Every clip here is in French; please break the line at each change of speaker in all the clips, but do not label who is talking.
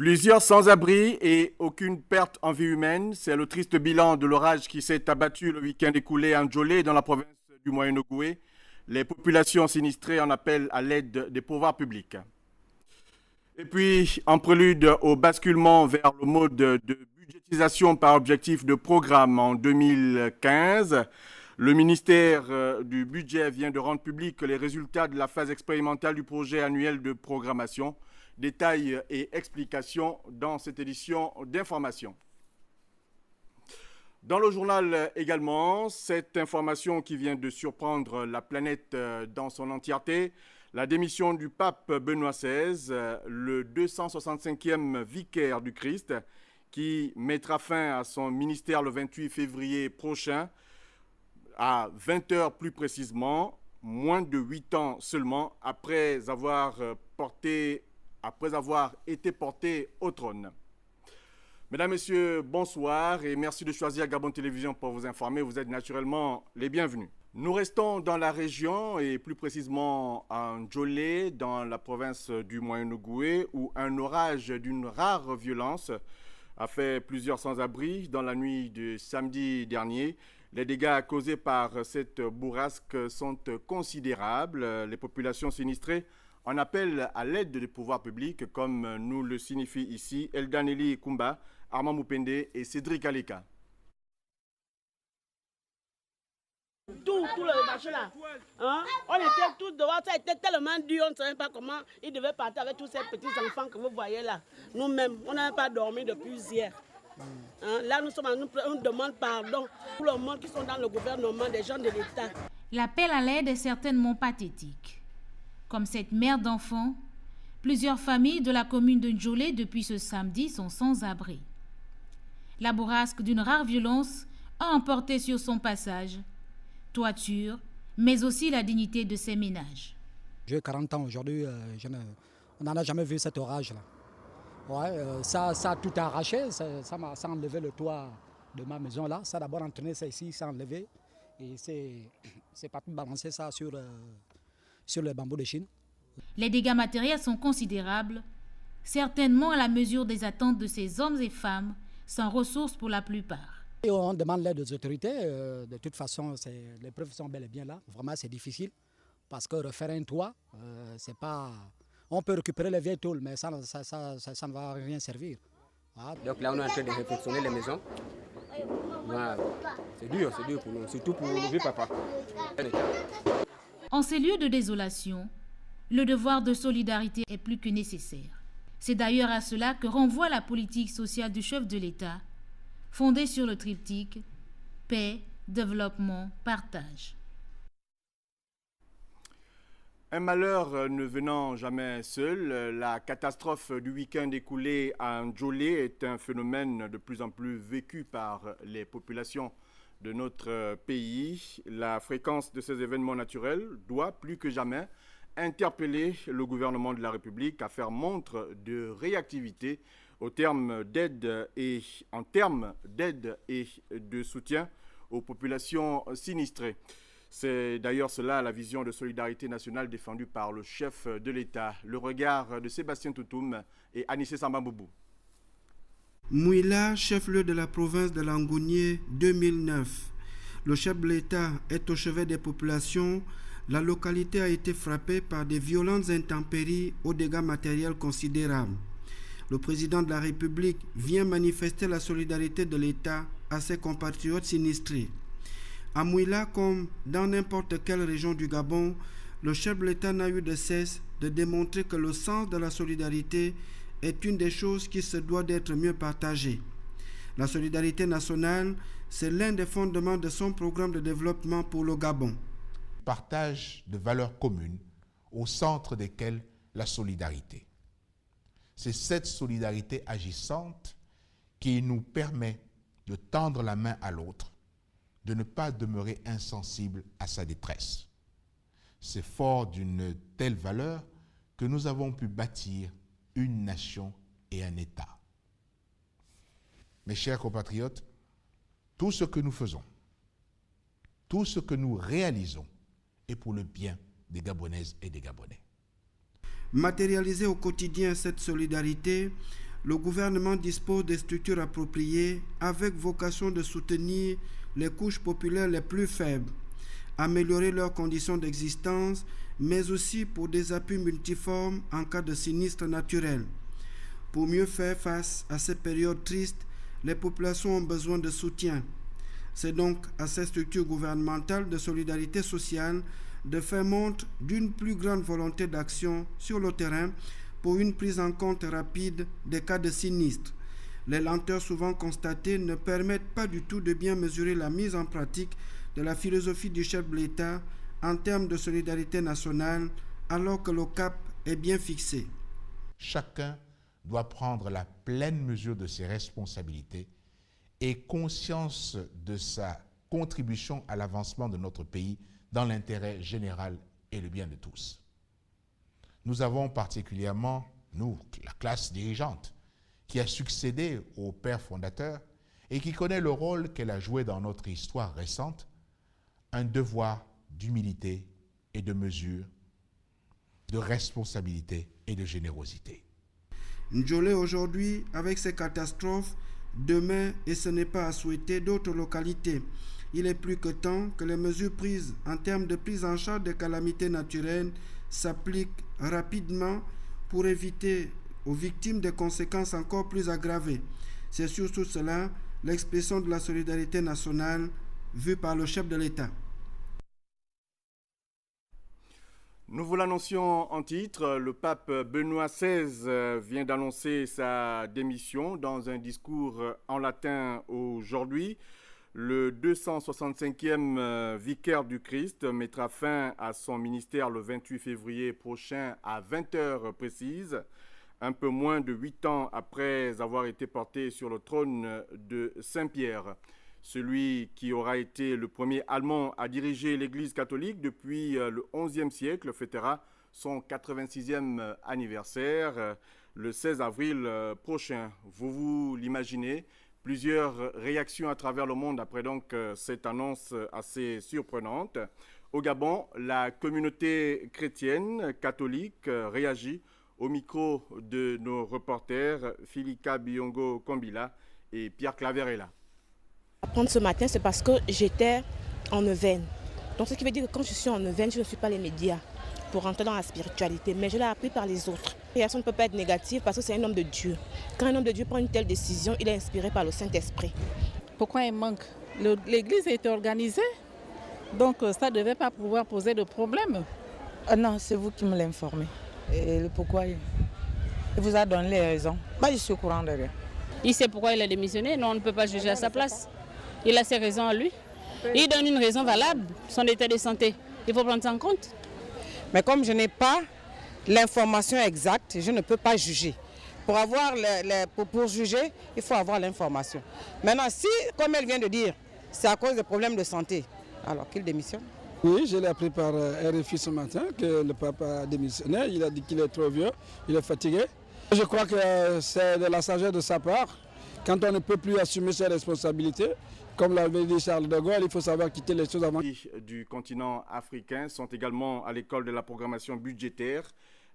Plusieurs sans-abri et aucune perte en vie humaine, c'est le triste bilan de l'orage qui s'est abattu le week-end écoulé à Ndjolé dans la province du Moyen-Ogooué. Les populations sinistrées en appellent à l'aide des pouvoirs publics. Et puis, en prélude au basculement vers le mode de budgétisation par objectif de programme en 2015, le ministère du Budget vient de rendre public les résultats de la phase expérimentale du projet annuel de programmation. Détails et explications dans cette édition d'information. Dans le journal également, cette information qui vient de surprendre la planète dans son entièreté, la démission du pape Benoît XVI, le 265e vicaire du Christ, qui mettra fin à son ministère le 28 février prochain, à 20 h plus précisément, moins de 8 ans seulement après avoir été porté au trône. Mesdames, Messieurs, bonsoir et merci de choisir Gabon Télévision pour vous informer. Vous êtes naturellement les bienvenus. Nous restons dans la région et plus précisément à Ndjolé, dans la province du Moyen-Ogooué, où un orage d'une rare violence a fait plusieurs sans-abri dans la nuit de samedi dernier. Les dégâts causés par cette bourrasque sont considérables. Les populations sinistrées en appellent à l'aide des pouvoirs publics, comme nous le signifient ici Eldaneli Kumba, Armand Moupende et Cédric Aleka.
Tout le marché là, hein? On était tous dehors, ça était tellement dur, on ne savait pas comment ils devaient partir avec tous ces petits enfants que vous voyez là. Nous-mêmes, on n'avait pas dormi depuis hier. Hein? Là, on demande pardon pour le monde qui sont dans le gouvernement, des gens de l'État.
L'appel à l'aide est certainement pathétique. Comme cette mère d'enfants, plusieurs familles de la commune de Ndjolé depuis ce samedi sont sans abri. La bourrasque d'une rare violence a emporté sur son passage toiture, mais aussi la dignité de ces ménages.
J'ai 40 ans aujourd'hui, on n'en a jamais vu cet orage-là. Ouais, ça a tout arraché, ça m'a enlevé le toit de ma maison là. Ça a d'abord entraîné ça ici, ça a enlevé et c'est parti balancer ça sur le bambou de Chine.
Les dégâts matériels sont considérables, certainement à la mesure des attentes de ces hommes et femmes sans ressources pour la plupart.
Et on demande l'aide des autorités. De toute façon, les preuves sont bel et bien là. Vraiment, c'est difficile parce que refaire un toit, c'est pas. On peut récupérer les vieilles tôles, mais ça ne va rien servir.
Voilà. Donc là, on est en train de réfectionner les maisons. Voilà. C'est dur pour nous, surtout pour le vieux papa.
En ces lieux de désolation, le devoir de solidarité est plus que nécessaire. C'est d'ailleurs à cela que renvoie la politique sociale du chef de l'État, fondée sur le triptyque paix, développement, partage.
Un malheur ne venant jamais seul, la catastrophe du week-end écoulé à Ndjolé est un phénomène de plus en plus vécu par les populations de notre pays. La fréquence de ces événements naturels doit plus que jamais interpeller le gouvernement de la République à faire montre de réactivité en termes d'aide et de soutien aux populations sinistrées. C'est d'ailleurs cela la vision de solidarité nationale défendue par le chef de l'État. Le regard de Sébastien Toutoum et Anissé Sambaboubou.
Mouila, chef-lieu de la province de Langounié, 2009. Le chef de l'État est au chevet des populations. La localité a été frappée par des violentes intempéries aux dégâts matériels considérables. Le président de la République vient manifester la solidarité de l'État à ses compatriotes sinistrés. À Mouila, comme dans n'importe quelle région du Gabon, le chef de l'État n'a eu de cesse de démontrer que le sens de la solidarité est une des choses qui se doit d'être mieux partagée. La solidarité nationale, c'est l'un des fondements de son programme de développement pour le Gabon.
Partage de valeurs communes au centre desquelles la solidarité. C'est cette solidarité agissante qui nous permet de tendre la main à l'autre, de ne pas demeurer insensible à sa détresse. C'est fort d'une telle valeur que nous avons pu bâtir une nation et un État. Mes chers compatriotes, tout ce que nous faisons, tout ce que nous réalisons est pour le bien des Gabonaises et des Gabonais.
Matérialiser au quotidien cette solidarité, Le gouvernement dispose des structures appropriées avec vocation de soutenir les couches populaires les plus faibles, améliorer leurs conditions d'existence, mais aussi pour des appuis multiformes en cas de sinistre naturel. Pour mieux faire face à ces périodes tristes, les populations ont besoin de soutien. C'est donc à ces structures gouvernementales de solidarité sociale de faire montre d'une plus grande volonté d'action sur le terrain pour une prise en compte rapide des cas de sinistre. Les lenteurs souvent constatées ne permettent pas du tout de bien mesurer la mise en pratique de la philosophie du chef de l'État en termes de solidarité nationale, alors que le cap est bien fixé.
Chacun doit prendre la pleine mesure de ses responsabilités et conscience de sa contribution à l'avancement de notre pays dans l'intérêt général et le bien de tous. Nous avons particulièrement, nous, la classe dirigeante, qui a succédé au père fondateur et qui connaît le rôle qu'elle a joué dans notre histoire récente, un devoir d'humilité et de mesure, de responsabilité et de générosité.
Njolé aujourd'hui, avec ces catastrophes, demain, et ce n'est pas à souhaiter, d'autres localités. Il est plus que temps que les mesures prises en termes de prise en charge des calamités naturelles s'appliquent rapidement pour éviter aux victimes des conséquences encore plus aggravées. C'est sur tout cela l'expression de la solidarité nationale vue par le chef de l'État.
Nous vous l'annoncions en titre, le pape Benoît XVI vient d'annoncer sa démission dans un discours en latin aujourd'hui. Le 265e vicaire du Christ mettra fin à son ministère le 28 février prochain à 20h précises, un peu moins de 8 ans après avoir été porté sur le trône de Saint-Pierre. Celui qui aura été le premier Allemand à diriger l'Église catholique depuis le XIe siècle fêtera son 86e anniversaire le 16 avril prochain. Vous l'imaginez, plusieurs réactions à travers le monde après donc cette annonce assez surprenante. Au Gabon, la communauté chrétienne catholique réagit au micro de nos reporters Philika Biongo-Kombila et Pierre Claverella.
Apprendre ce matin, c'est parce que j'étais en neuvaine. Donc ce qui veut dire que quand je suis en neuvaine, je ne suis pas les médias pour rentrer dans la spiritualité, mais je l'ai appris par les autres. La réaction ne peut pas être négative parce que c'est un homme de Dieu. Quand un homme de Dieu prend une telle décision, il est inspiré par le Saint-Esprit.
Pourquoi il manque? L'église a été organisée, donc ça ne devait pas pouvoir poser de problème.
Non, c'est vous qui me l'informez. Et le pourquoi il vous a donné les raisons. Moi, je suis au courant de rien.
Il sait pourquoi il a démissionné, non, on ne peut pas juger à sa place. Il a ses raisons à lui. Il donne une raison valable, son état de santé. Il faut prendre ça en compte.
Mais comme je n'ai pas l'information exacte, je ne peux pas juger. Pour juger, il faut avoir l'information. Maintenant, si, comme elle vient de dire, c'est à cause des problèmes de santé, alors qu'il démissionne.
Oui, je l'ai appris par RFI ce matin que le pape a démissionné. Il a dit qu'il est trop vieux, il est fatigué. Je crois que c'est de la sagesse de sa part. Quand on ne peut plus assumer ses responsabilités, comme l'avait dit Charles de Gaulle, il faut savoir quitter les choses avant.
Du continent africain sont également à l'école de la programmation budgétaire.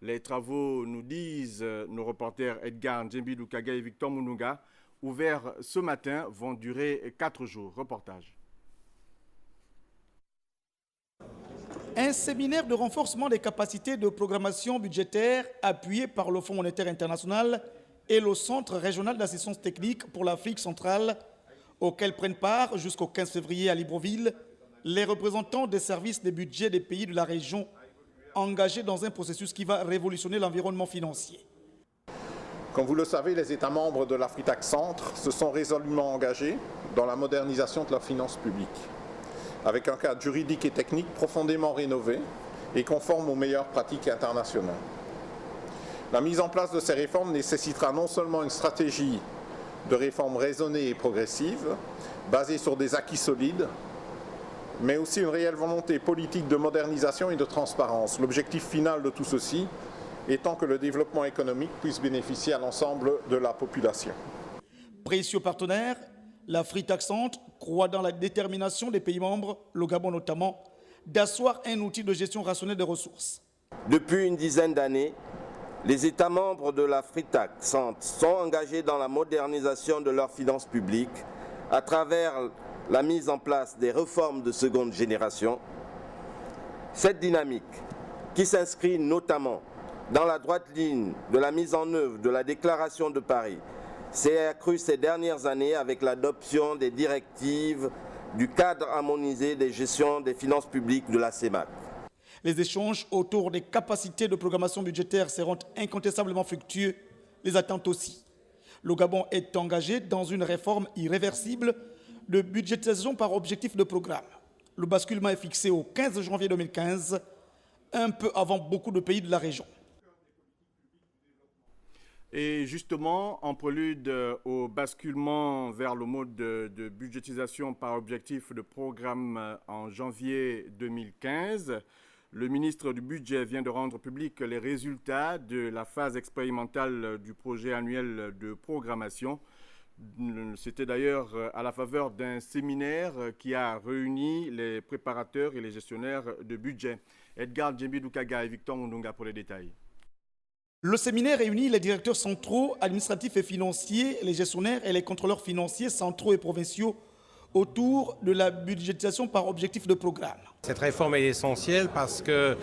Les travaux, nous disent nos reporters Edgar Ndjembi Lukaga et Victor Mounouga, ouverts ce matin, vont durer 4 jours. Reportage.
Un séminaire de renforcement des capacités de programmation budgétaire appuyé par le Fonds monétaire international et le Centre régional d'assistance technique pour l'Afrique centrale, auquel prennent part jusqu'au 15 février à Libreville les représentants des services des budgets des pays de la région engagés dans un processus qui va révolutionner l'environnement financier.
Comme vous le savez, les États membres de l'Afrique Centre se sont résolument engagés dans la modernisation de leurs finances publiques, avec un cadre juridique et technique profondément rénové et conforme aux meilleures pratiques internationales. La mise en place de ces réformes nécessitera non seulement une stratégie de réforme raisonnée et progressive, basée sur des acquis solides, mais aussi une réelle volonté politique de modernisation et de transparence. L'objectif final de tout ceci étant que le développement économique puisse bénéficier à l'ensemble de la population.
Précieux partenaire, l'Afrique Centre croit dans la détermination des pays membres, le Gabon notamment, d'asseoir un outil de gestion rationnelle des ressources.
Depuis une dizaine d'années, Les États membres de la FRITAC sont engagés dans la modernisation de leurs finances publiques à travers la mise en place des réformes de seconde génération. Cette dynamique, qui s'inscrit notamment dans la droite ligne de la mise en œuvre de la Déclaration de Paris, s'est accrue ces dernières années avec l'adoption des directives du cadre harmonisé de gestion des finances publiques de la CEMAC.
Les échanges autour des capacités de programmation budgétaire seront incontestablement fructueux, les attentes aussi. Le Gabon est engagé dans une réforme irréversible de budgétisation par objectif de programme. Le basculement est fixé au 15 janvier 2015, un peu avant beaucoup de pays de la région.
Et justement, en prélude au basculement vers le mode de budgétisation par objectif de programme en janvier 2015, le ministre du Budget vient de rendre public les résultats de la phase expérimentale du projet annuel de programmation. C'était d'ailleurs à la faveur d'un séminaire qui a réuni les préparateurs et les gestionnaires de budget. Edgar Djembi-Doukaga et Victor Mundunga pour les détails.
Le séminaire réunit les directeurs centraux, administratifs et financiers, les gestionnaires et les contrôleurs financiers centraux et provinciaux autour de la budgétisation par objectif de programme.
Cette réforme est essentielle parce que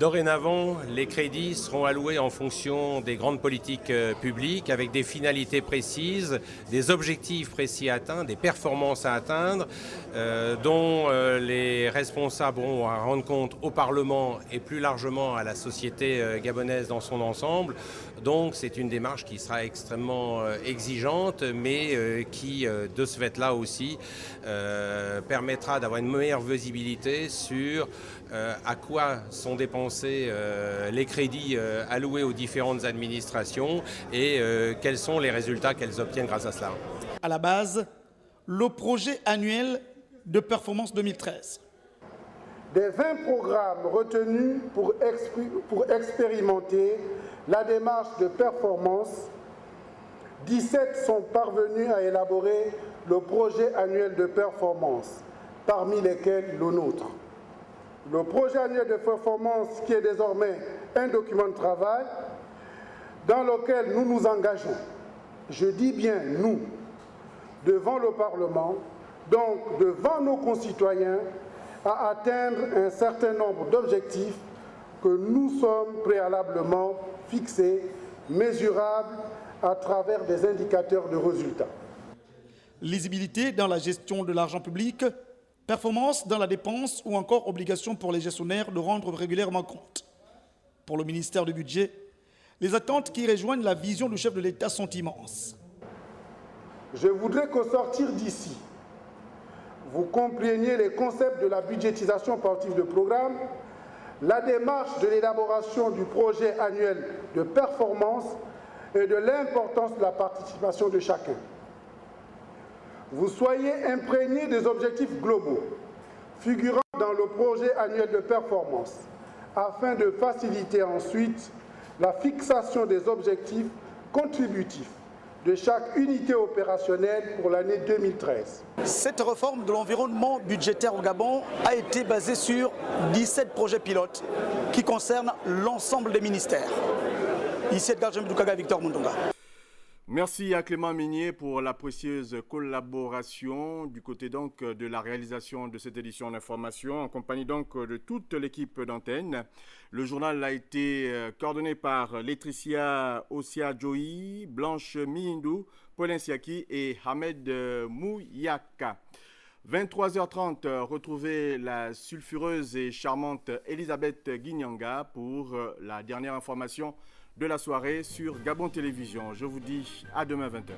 dorénavant, les crédits seront alloués en fonction des grandes politiques publiques avec des finalités précises, des objectifs précis à atteindre, des performances à atteindre, dont les responsables auront à rendre compte au Parlement et plus largement à la société gabonaise dans son ensemble. Donc c'est une démarche qui sera extrêmement exigeante, mais qui, de ce fait-là aussi, permettra d'avoir une meilleure visibilité sur à quoi sont dépensés les crédits alloués aux différentes administrations et quels sont les résultats qu'elles obtiennent grâce à cela.
À la base, le projet annuel de performance 2013.
Des 20 programmes retenus pour expérimenter la démarche de performance, 17 sont parvenus à élaborer le projet annuel de performance, parmi lesquels le nôtre. Le projet annuel de performance qui est désormais un document de travail dans lequel nous nous engageons, je dis bien nous, devant le Parlement, donc devant nos concitoyens, à atteindre un certain nombre d'objectifs que nous sommes préalablement fixés, mesurables à travers des indicateurs de résultats.
Lisibilité dans la gestion de l'argent public, performance dans la dépense ou encore obligation pour les gestionnaires de rendre régulièrement compte. Pour le ministère du Budget, les attentes qui rejoignent la vision du chef de l'État sont immenses.
Je voudrais qu'au sortir d'ici, vous compreniez les concepts de la budgétisation par type de programme, la démarche de l'élaboration du projet annuel de performance et de l'importance de la participation de chacun. Vous soyez imprégnés des objectifs globaux figurant dans le projet annuel de performance afin de faciliter ensuite la fixation des objectifs contributifs de chaque unité opérationnelle pour l'année 2013.
Cette réforme de l'environnement budgétaire au Gabon a été basée sur 17 projets pilotes qui concernent l'ensemble des ministères. Ici Edgar Djembi-Doukaga, Victor Mundunga.
Merci à Clément Minier pour la précieuse collaboration du côté donc de la réalisation de cette édition d'information en compagnie donc de toute l'équipe d'antenne. Le journal a été coordonné par Laetitia Ossia Joyi, Blanche Mihindou, Paulin Siaki et Ahmed Mouyaka. 23h30, retrouvez la sulfureuse et charmante Elisabeth Guignanga pour la dernière information de la soirée sur Gabon Télévision. Je vous dis à demain 20h.